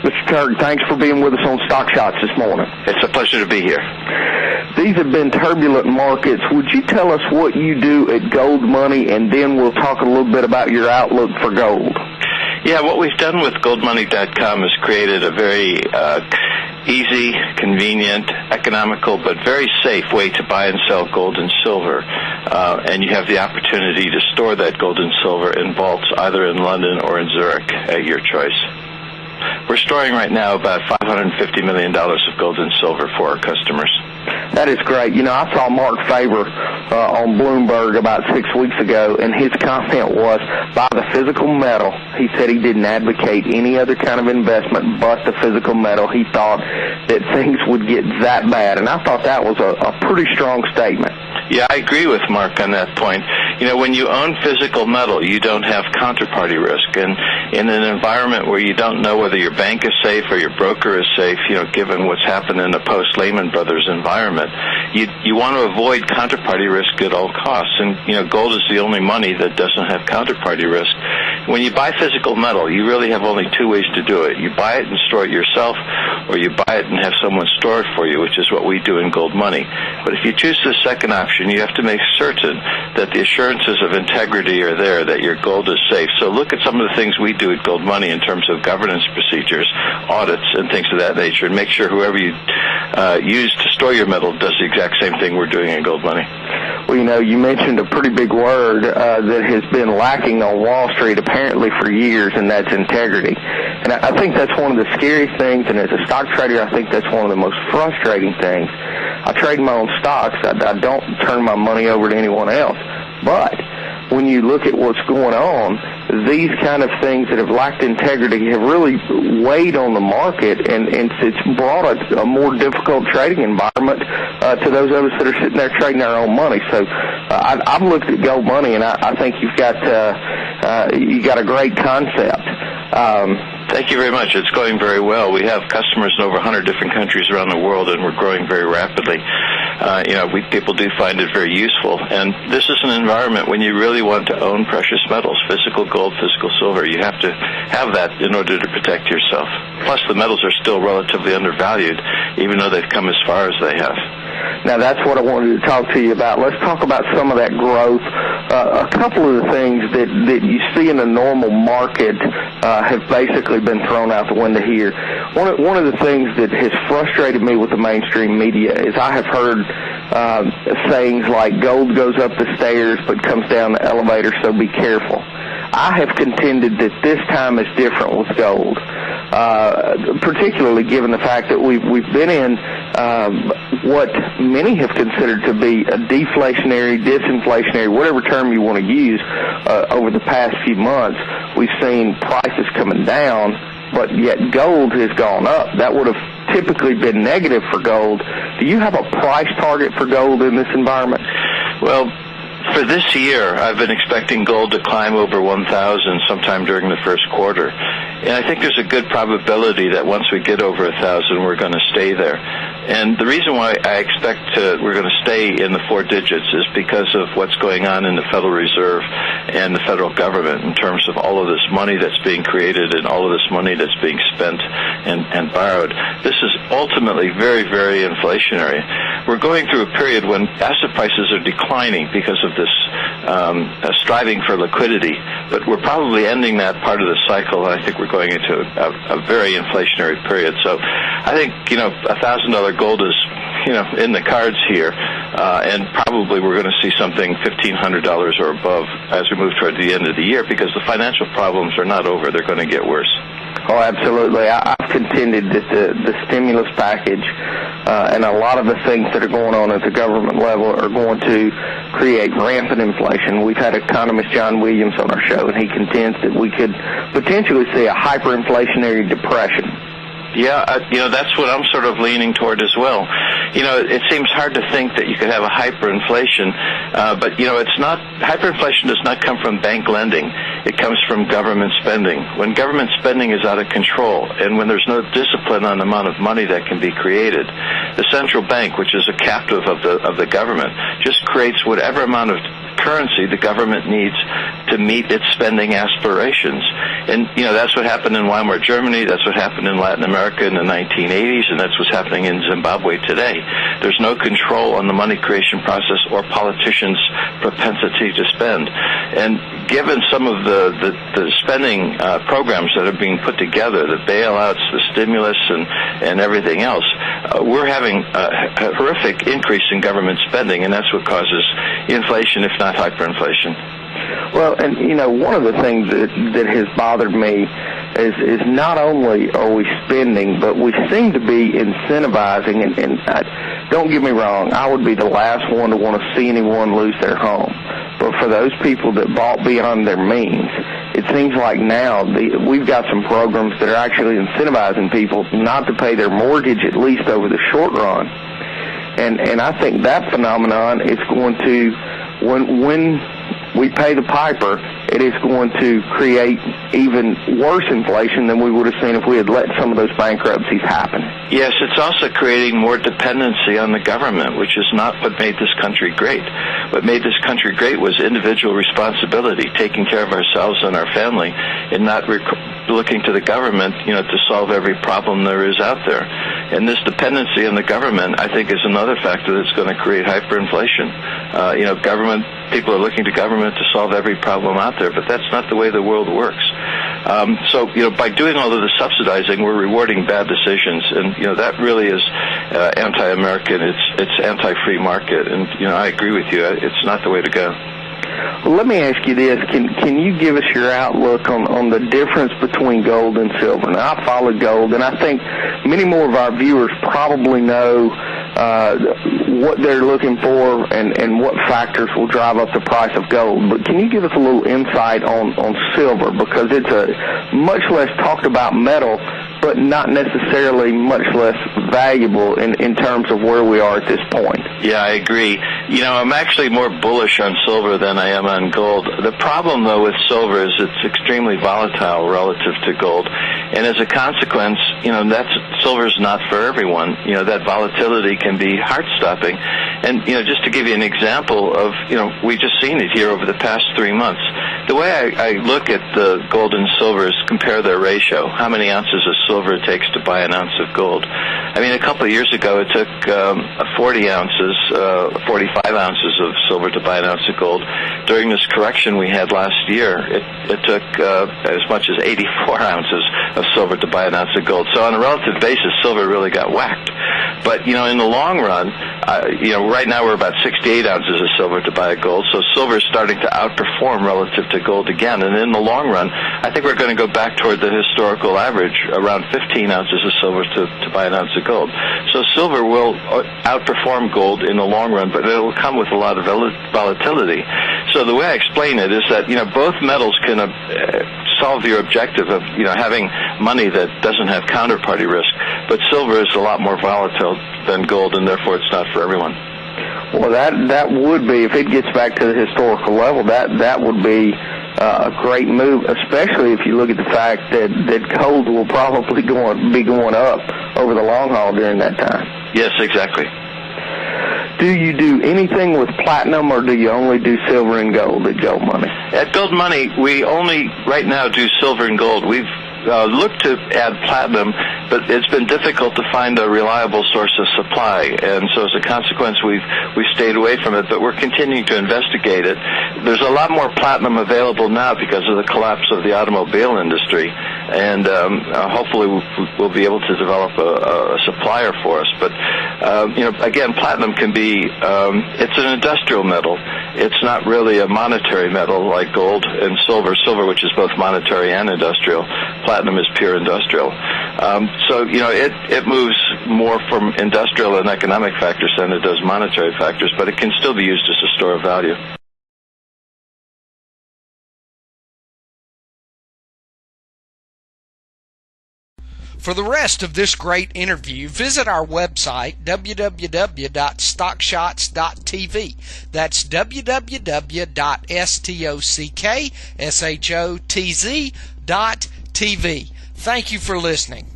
Mr. Turk, thanks for being with us on Stock Shotz this morning. It's a pleasure to be here. These have been turbulent markets. Would you tell us what you do at Gold Money, and then we'll talk a little bit about your outlook for gold? Yeah, what we've done with goldmoney.com is created a very easy, convenient, economical, but very safe way to buy and sell gold and silver. And you have the opportunity to store that gold and silver in vaults either in London or in Zurich at your choice. We're storing right now about $550 million of gold and silver for our customers. That is great. You know, I saw Mark Faber on Bloomberg about 6 weeks ago, and his comment was, buy the physical metal. He said he didn't advocate any other kind of investment but the physical metal. He thought that things would get that bad, and I thought that was a pretty strong statement. Yeah, I agree with Mark on that point. You know, when you own physical metal, you don't have counterparty risk. And in an environment where you don't know whether your bank is safe or your broker is safe, you know, given what's happened in the post-Lehman Brothers environment, you want to avoid counterparty risk at all costs. And, you know, gold is the only money that doesn't have counterparty risk. When you buy physical metal, you really have only two ways to do it. You buy it and store it yourself, or you buy it and have someone store it for you, which is what we do in Gold Money. But if you choose the second option, you have to make certain that the assurances of integrity are there, that your gold is safe. So look at some of the things we do at Gold Money in terms of governance procedures, audits, and things of that nature, and make sure whoever you use to store your metal does the exact same thing we're doing at Gold Money. Well, you know, you mentioned a pretty big word that has been lacking on Wall Street apparently for years, and that's integrity. And I think that's one of the scary things, and as a stock trader, I think that's one of the most frustrating things. I trade my own stocks. I don't turn my money over to anyone else. But when you look at what's going on, these kind of things that have lacked integrity have really weighed on the market, and it's brought a more difficult trading environment to those of us that are sitting there trading our own money. So I've looked at Gold Money, and I think you got a great concept. Thank you very much. It's going very well. We have customers in over 100 different countries around the world, and we're growing very rapidly. People do find it very useful. And this is an environment when you really want to own precious metals, physical gold, physical silver. You have to have that in order to protect yourself. Plus, the metals are still relatively undervalued, even though they've come as far as they have. Now, that's what I wanted to talk to you about. Let's talk about some of that growth. A couple of the things that you see in a normal market have basically been thrown out the window here. One of the things that has frustrated me with the mainstream media is I have heard sayings like gold goes up the stairs but comes down the elevator, so be careful. I have contended that this time is different with gold, particularly given the fact that we've been in what many have considered to be a deflationary, disinflationary, whatever term you want to use, over the past few months. We've seen prices coming down, but yet gold has gone up. That would have typically been negative for gold. Do you have a price target for gold in this environment? Well, for this year, I've been expecting gold to climb over 1,000 sometime during the first quarter. And I think there's a good probability that once we get over 1,000, we're going to stay there. And the reason why I expect we're going to stay in the four digits is because of what's going on in the Federal Reserve and the federal government in terms of all of this money that's being created and all of this money that's being spent and borrowed. This is ultimately very, very inflationary. We're going through a period when asset prices are declining because of this striving for liquidity, but we're probably ending that part of the cycle, and I think we're going into a very inflationary period. So I think, $1,000 gold is, in the cards here, and probably we're going to see something $1,500 or above as we move toward the end of the year, because the financial problems are not over. They're going to get worse. Oh, absolutely. I've contended that the stimulus package and a lot of the things that are going on at the government level are going to create rampant inflation. We've had economist John Williams on our show, and he contends that we could potentially see a hyperinflationary depression. Yeah, that's what I'm sort of leaning toward as well. It seems hard to think that you could have a hyperinflation, but it's not. Hyperinflation does not come from bank lending. It comes from government spending. When government spending is out of control, and when there's no discipline on the amount of money that can be created, the central bank, which is a captive of the government, just creates whatever amount of currency the government needs to meet its spending aspirations. And, that's what happened in Weimar Germany, that's what happened in Latin America in the 1980s, and that's what's happening in Zimbabwe today. There's no control on the money creation process or politicians' propensity to spend. And given some of the spending programs that are being put together, the bailouts, the stimulus, and everything else, we're having a horrific increase in government spending, and that's what causes inflation, if not hyperinflation. Well, and one of the things that has bothered me is not only are we spending, but we seem to be incentivizing, and don't get me wrong, I would be the last one to want to see anyone lose their home. But for those people that bought beyond their means, it seems like now we've got some programs that are actually incentivizing people not to pay their mortgage, at least over the short run. And I think that phenomenon is going to, when we pay the piper, it is going to create even worse inflation than we would have seen if we had let some of those bankruptcies happen. Yes, it's also creating more dependency on the government, which is not what made this country great. What made this country great was individual responsibility, taking care of ourselves and our family, and not looking to the government, to solve every problem there is out there. And this dependency on the government, I think, is another factor that's going to create hyperinflation. People are looking to government to solve every problem out there, but that's not the way the world works. So by doing all of the subsidizing, we're rewarding bad decisions, and that really is anti-American. It's anti-free market, and I agree with you. It's not the way to go. Well, let me ask you this. Can you give us your outlook on the difference between gold and silver? Now, I follow gold, and I think many more of our viewers probably know what they're looking for and what factors will drive up the price of gold. But can you give us a little insight on silver? Because it's a much less talked about metal, but not necessarily much less valuable in terms of where we are at this point. Yeah, I agree. I'm actually more bullish on silver than I am on gold. The problem, though, with silver is it's extremely volatile relative to gold. And as a consequence, silver's not for everyone. That volatility can be heart-stopping. And, just to give you an example of, we've just seen it here over the past 3 months. The way I look at the gold and silver is compare their ratio, how many ounces of silver it takes to buy an ounce of gold. I mean, a couple of years ago, it took 45 ounces of silver to buy an ounce of gold. During this correction we had last year, it took as much as 84 ounces of silver to buy an ounce of gold. So on a relative basis, silver really got whacked. But, in the long run, right now we're about 68 ounces of silver to buy a gold, so silver is starting to outperform relative to gold again. And in the long run, I think we're going to go back toward the historical average, around 15 ounces of silver to buy an ounce of gold. So silver will outperform gold in the long run, but it will come with a lot of volatility. So the way I explain it is that, both metals can solve your objective of, having money that doesn't have counterparty risk, but silver is a lot more volatile than gold, and therefore it's not for everyone. Well, that would be, if it gets back to the historical level, that would be a great move, especially if you look at the fact that gold will probably be going up over the long haul during that time. Yes, exactly. Do you do anything with platinum, or do you only do silver and gold at Gold Money? At Gold Money, we only right now do silver and gold. We've looked to add platinum, but it's been difficult to find a reliable source of supply, and so as a consequence, we've stayed away from it, but we're continuing to investigate it. There's a lot more platinum available now because of the collapse of the automobile industry, and hopefully we'll be able to develop a supplier for us. But, again, platinum can be, it's an industrial metal. It's not really a monetary metal like gold and silver, which is both monetary and industrial. Platinum is pure industrial. So, it moves more from industrial and economic factors than it does monetary factors, but it can still be used as a store of value. For the rest of this great interview, visit our website, www.stockshotz.tv. That's www.stockshotz.tv. Thank you for listening.